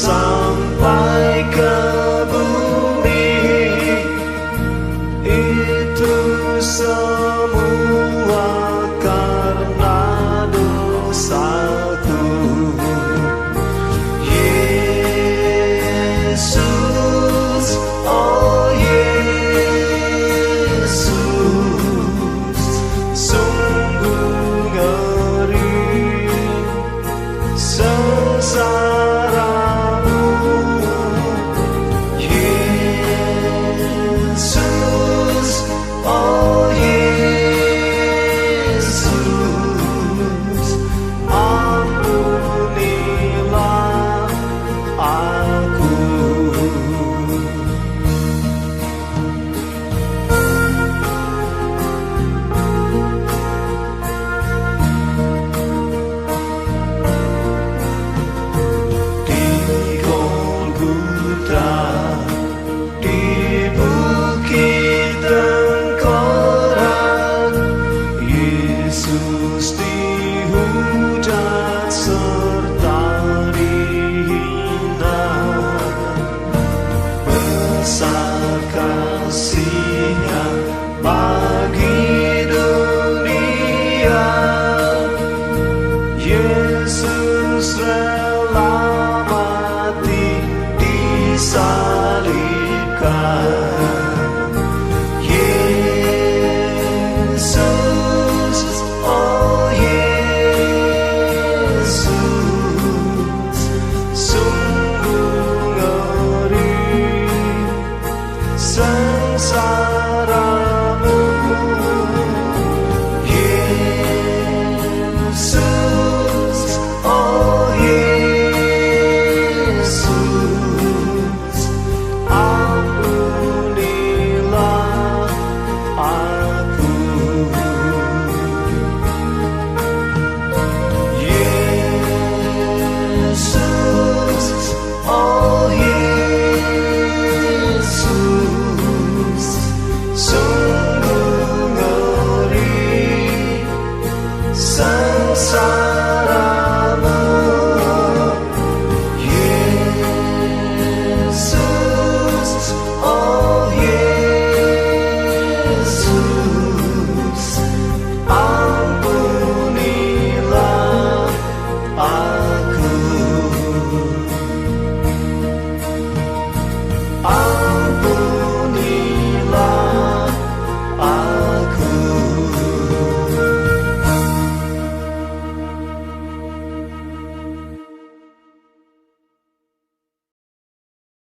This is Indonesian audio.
sampai ke bumi. Itu semua karena dosaku. Yesus, oh Yesus, sungguh ngeri sengsaramu. Yesus, oh Yesus, ampunilah aku. Di bukit tengkorak, Yesus dihujat serta dihina. Besar kasih-Nya bagi dunia, Yesus rela mati disalibkan. Yesus, oh Yesus, sungguh ngeri sengsaramu. Yesus, oh Yesus, ampunilah aku. Yesus, oh Yesus, sungguh ngeri sengsara.